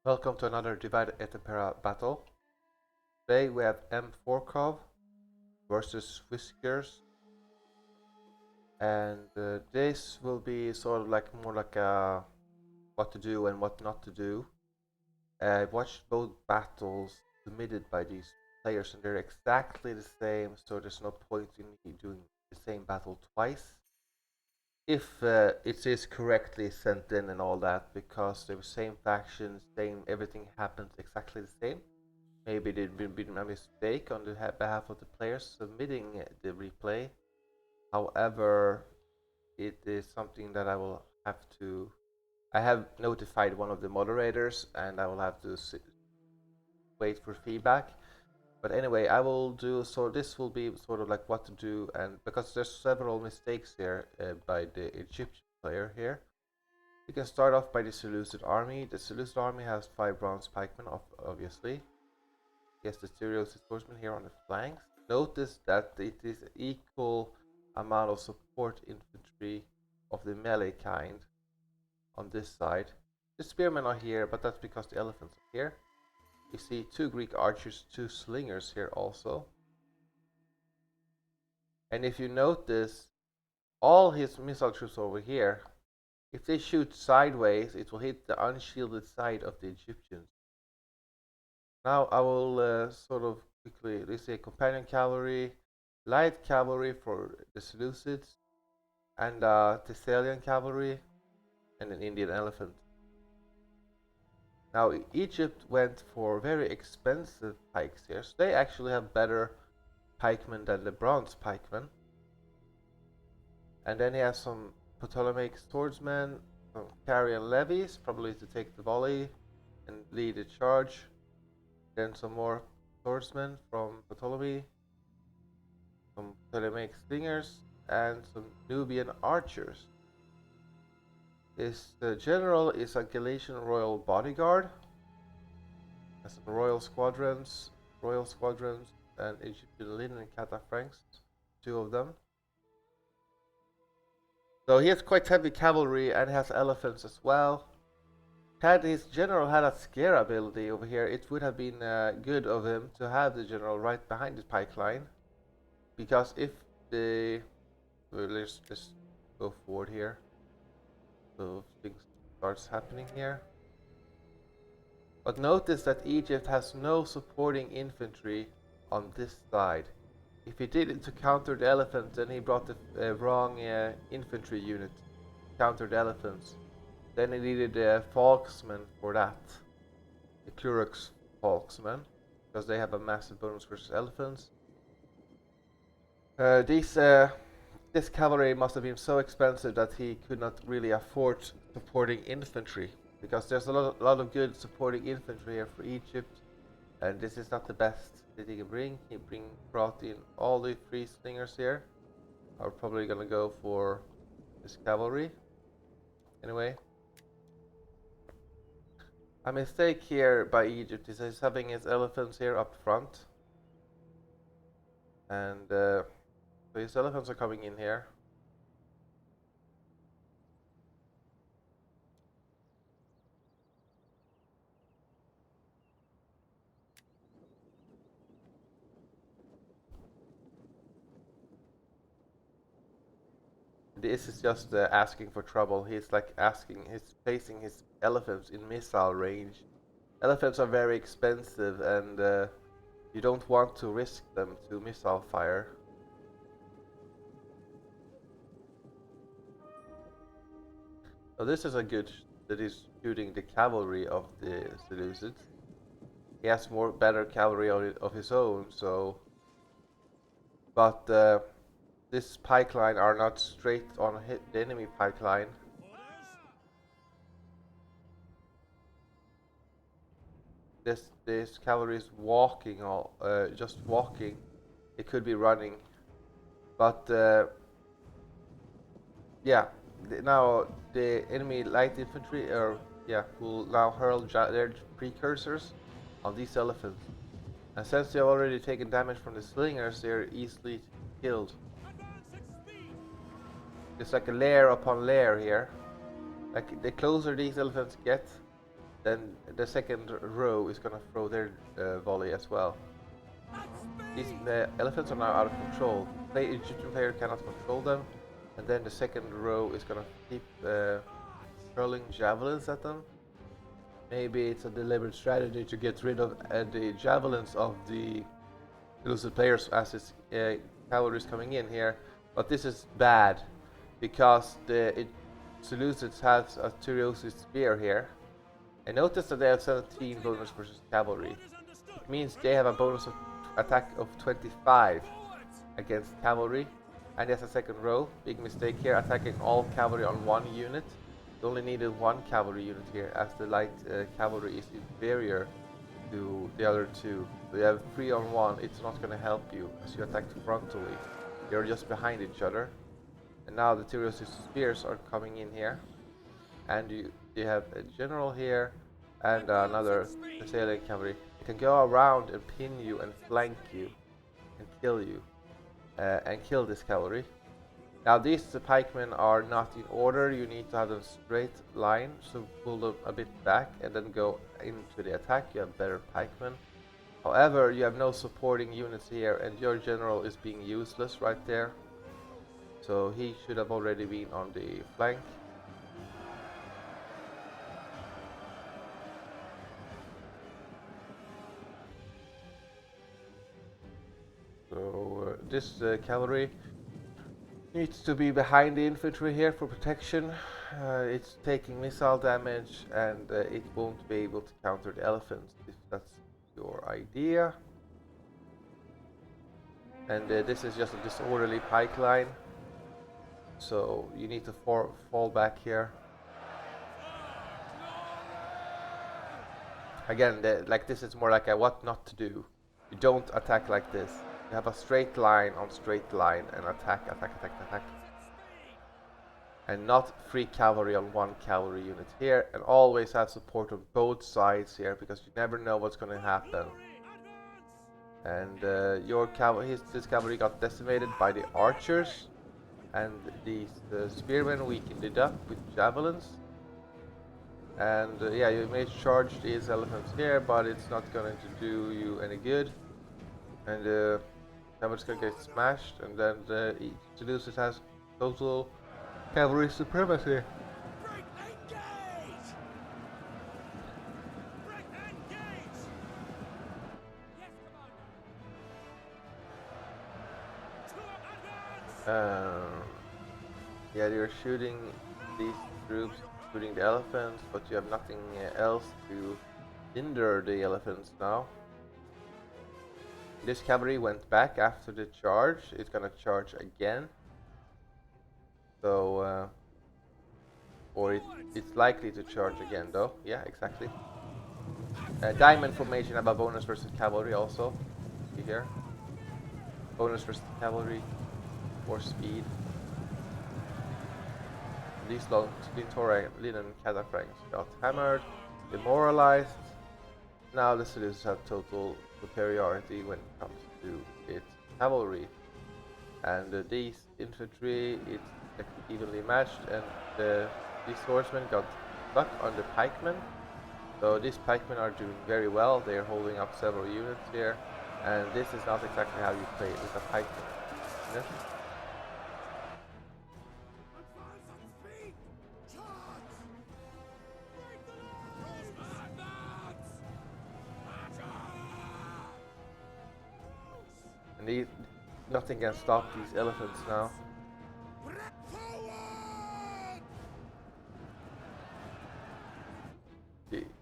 Welcome to another Divide et Impera battle. Today we have M4 versus Whiskers, and this will be sort of like more like a what to do and what not to do. I've watched both battles submitted by these players, and they're exactly the same, so there's no point in me doing the same battle twice. If it is correctly sent in and all that, because they're the same factions, same everything happens exactly the same. Maybe there'd been a mistake on the behalf of the players submitting the replay. However, it is something that I will have to. I have notified one of the moderators, and I will have to wait for feedback. But anyway, I will do so. This will be sort of like what to do, and because there's several mistakes here by the Egyptian player here. You can start off by the Seleucid army. The Seleucid army has 5 bronze pikemen, obviously. Yes, the Diadochi Tourney here on the flanks. Notice that it is equal amount of support infantry of the melee kind on this side. The spearmen are here, but that's because the elephants are here. You see 2 Greek archers, 2 slingers here also. And if you notice, all his missile troops over here, if they shoot sideways, it will hit the unshielded side of the Egyptians. Now I will sort of quickly, let's say companion cavalry, light cavalry for the Seleucids, and Thessalian cavalry, and an Indian elephant. Now Egypt went for very expensive pikes here, so they actually have better pikemen than the bronze pikemen. And then he has some Ptolemaic swordsmen, some Carian levies, probably to take the volley and lead the charge. Then some more swordsmen from Ptolemy, some Ptolemaic slingers, and some Nubian archers. His general is a Galatian royal bodyguard. Has some royal squadrons, and Egyptian linen cataphracts, 2 of them. So he has quite heavy cavalry and has elephants as well. Had his general had a scare ability over here, it would have been good of him to have the general right behind the pike line. Because if the... Well, let's just go forward here. So things starts happening here. But notice that Egypt has no supporting infantry on this side. If he did it to counter the elephant, then he brought the wrong infantry unit to counter the elephants. Then he needed the Falksmen for that. The Klurux Falksmen. Because they have a massive bonus versus elephants. This cavalry must have been so expensive that he could not really afford supporting infantry. Because there's a lot of good supporting infantry here for Egypt. And this is not the best that he can bring. He brought in all the 3 slingers here. Are probably gonna go for this cavalry. Anyway. A mistake here by Egypt is he's having his elephants here up front. And so his elephants are coming in here. This is just asking for trouble. He's like he's placing his elephants in missile range. Elephants are very expensive, and you don't want to risk them to missile fire. So this is a good that he's shooting the cavalry of the Seleucids. He has better cavalry of his own, so. But this pipeline are not straight on the enemy pipeline. This cavalry is walking, just walking. It could be running, but yeah. Now the enemy light infantry, will now hurl their precursors on these elephants. And since they have already taken damage from the slingers, they're easily killed. It's like a layer upon layer here. Like the closer these elephants get, then the second row is gonna throw their volley as well. These elephants are now out of control. The Egyptian player cannot control them, and then the second row is gonna keep hurling javelins at them. Maybe it's a deliberate strategy to get rid of the javelins of the Seleucid players as its cavalry is coming in here. But this is bad because the Seleucids has a Tyreosis spear here. And notice that they have 17 bonus versus cavalry. It means they have a bonus of attack of 25 against cavalry. And there's a second row. Big mistake here, attacking all cavalry on one unit. You only needed one cavalry unit here, as the light cavalry is inferior to the other two. So you have 3 on 1, it's not going to help you as you attack frontally. You're just behind each other. And now the Tyreosis spears are coming in here. And you have a general here and another Thessalian cavalry. It can go around and pin you and flank you and kill you and kill this cavalry. Now these pikemen are not in order. You need to have them straight line, so pull them a bit back and then go into the attack. You have better pikemen. However, you have no supporting units here, and your general is being useless right there. So he should have already been on the flank. So this cavalry needs to be behind the infantry here for protection. It's taking missile damage, and it won't be able to counter the elephants if that's your idea. And this is just a disorderly pike line, so you need to fall back here. Again, like this is more like a what not to do. You don't attack like this. You have a straight line on straight line and attack. And not 3 cavalry on 1 cavalry unit here, and always have support on both sides here, because you never know what's going to happen. And this cavalry got decimated by the archers, and these spearmen weakened it up with javelins. And yeah, you may charge these elephants here, but it's not going to do you any good. And cavalry's gonna get smashed, and then the Seleucids has total cavalry supremacy. Yeah, you're shooting these troops, shooting the elephants, but you have nothing else to hinder the elephants now. This cavalry went back after the charge. It's gonna charge again. So, or it's likely to charge again though. Yeah, exactly. Diamond formation have a bonus versus cavalry also. See here. Bonus versus cavalry or speed. These Lintora linen cataphracts got hammered, demoralized. Now the Seleucids have total superiority when it comes to its cavalry, and these infantry, it's evenly matched, and these swordsmen got stuck on the pikemen. So these pikemen are doing very well. They are holding up several units here, and this is not exactly how you play with a pikeman. Yes? Nothing can stop these elephants now.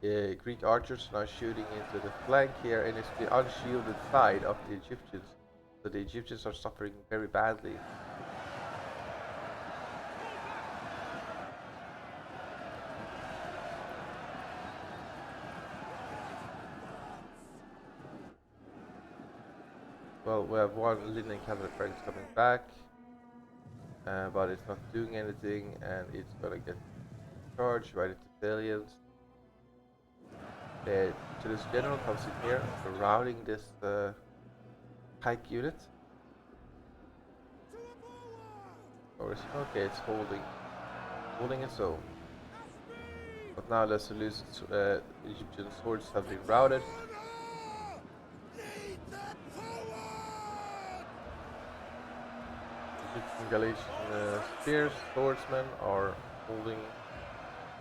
The Greek archers are now shooting into the flank here, and it's the unshielded side of the Egyptians. So the Egyptians are suffering very badly. Well, we have one linen cavalry coming back, but it's not doing anything, and it's gonna get charged by the Thessalians. The Toulouse general comes in here, surrounding this pike unit. Or is okay, it's holding its own. But now the Seleucid Egyptian swords have been routed. Egyptian Galatian spears, swordsmen are holding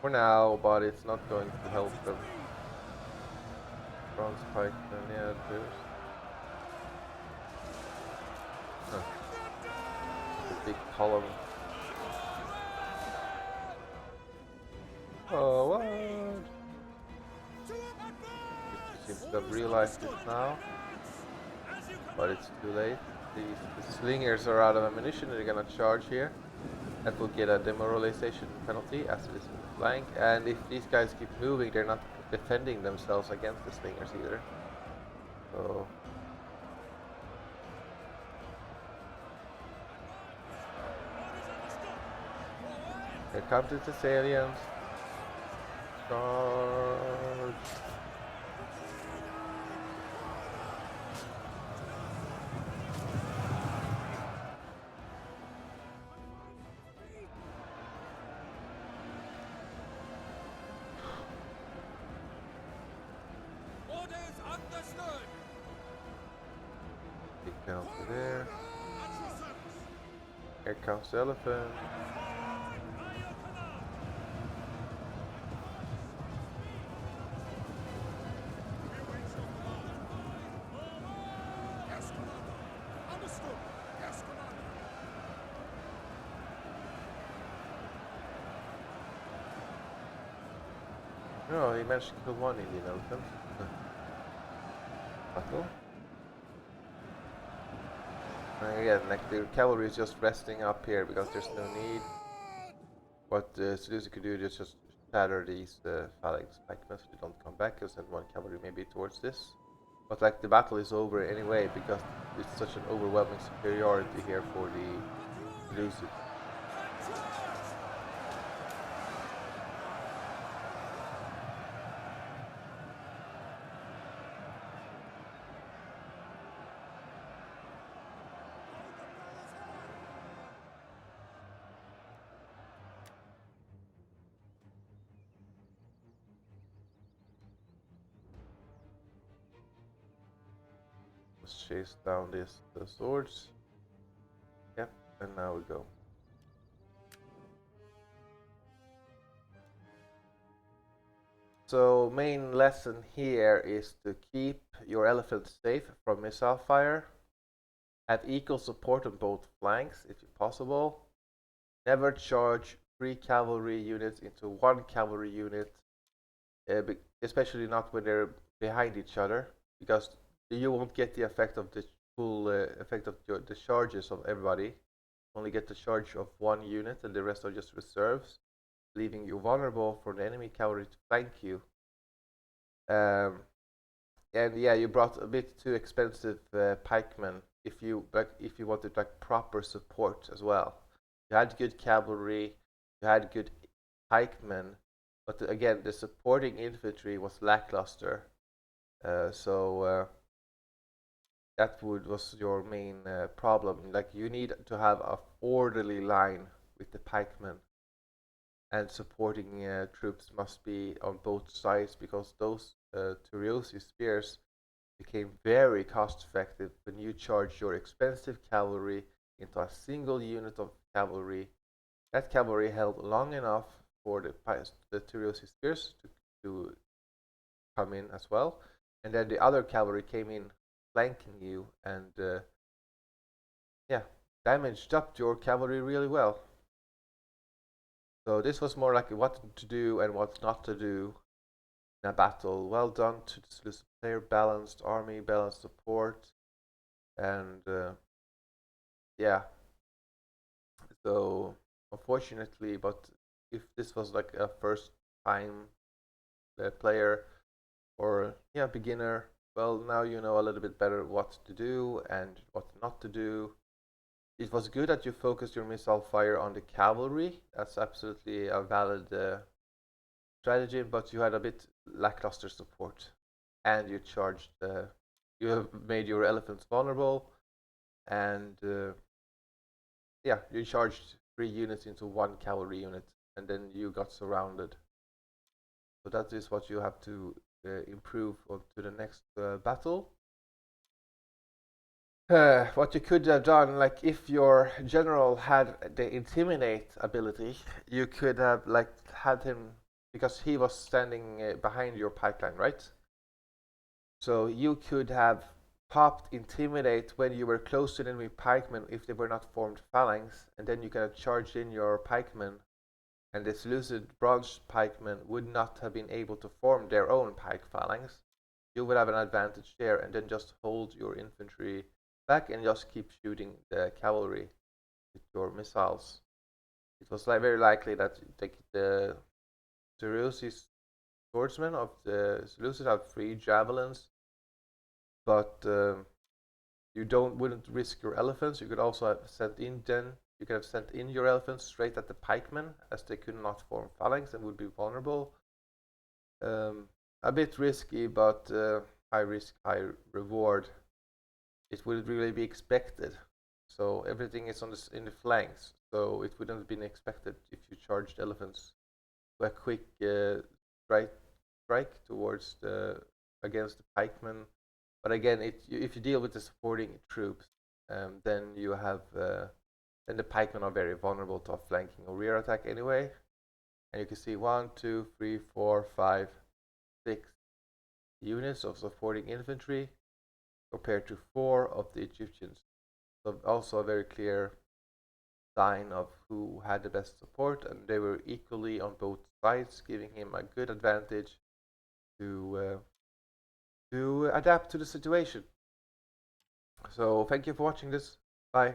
for now, but it's not going to help them. Bronze pikemen, yeah, there's a big column. Oh, what? It seems to have realized it now, but it's too late. The slingers are out of ammunition and they're gonna charge here. That will get a demoralization penalty as it is in the flank, and if these guys keep moving, they're not defending themselves against the slingers either. So here come the Thessalians. Charge! Big penalty there. Here comes the elephant. No, he managed to kill one Indian elephant. Battle. And again, like the cavalry is just resting up here because there's no need. What Seleucid could do is just shatter these phalanx pikemen so they don't come back and send one cavalry maybe towards this. But like the battle is over anyway because it's such an overwhelming superiority here for the Seleucids. Let's chase down the swords. Yep, and now we go. So main lesson here is to keep your elephants safe from missile fire. Have equal support on both flanks if possible. Never charge 3 cavalry units into 1 cavalry unit, especially not when they're behind each other, because you won't get the effect of the full effect of the charges of everybody. Only get the charge of 1 unit and the rest are just reserves, leaving you vulnerable for the enemy cavalry to flank you. And yeah, you brought a bit too expensive pikemen if you wanted like proper support as well. You had good cavalry, you had good pikemen, but again, the supporting infantry was lackluster. So that was your main problem. Like you need to have a orderly line with the pikemen, and supporting troops must be on both sides because those Turiosi spears became very cost effective when you charge your expensive cavalry into a single unit of cavalry. That cavalry held long enough for the Turiosi spears to come in as well, and then the other cavalry came in flanking you and yeah, damaged up your cavalry really well. So this was more like what to do and what not to do in a battle. Well done to the Seleucid player, balanced army, balanced support, and yeah. So unfortunately, but if this was like a first time player or yeah beginner, well now you know a little bit better what to do and what not to do. It was good that you focused your missile fire on the cavalry. That's absolutely a valid strategy, but you had a bit lackluster support, and you charged. You have made your elephants vulnerable, and yeah, you charged 3 units into 1 cavalry unit, and then you got surrounded. So that is what you have to improve on to the next battle. What you could have done, like if your general had the intimidate ability, you could have like had him, because he was standing behind your pipeline, right? So you could have popped intimidate when you were close to the enemy pikemen if they were not formed phalanx, and then you could have charged in your pikemen, and the Seleucid bronze pikemen would not have been able to form their own pike phalanx. You would have an advantage there, and then just hold your infantry back and just keep shooting the cavalry with your missiles. It was like very likely that the Seleucid swordsmen of the Seleucids have 3 javelins, but you wouldn't risk your elephants. You could also have sent in then. You could have sent in your elephants straight at the pikemen, as they could not form phalanx and would be vulnerable. A bit risky, but high risk, high reward. It wouldn't really be expected. So everything is on in the flanks. So it wouldn't have been expected if you charged elephants to a quick strike towards against the pikemen. But again, if you deal with the supporting troops, then you have then the pikemen are very vulnerable to a flanking or rear attack anyway. And you can see 1, 2, 3, 4, 5, 6 units of supporting infantry compared to 4 of the Egyptians. So also a very clear sign of who had the best support, and they were equally on both sides, giving him a good advantage to adapt to the situation. So thank you for watching this. Bye.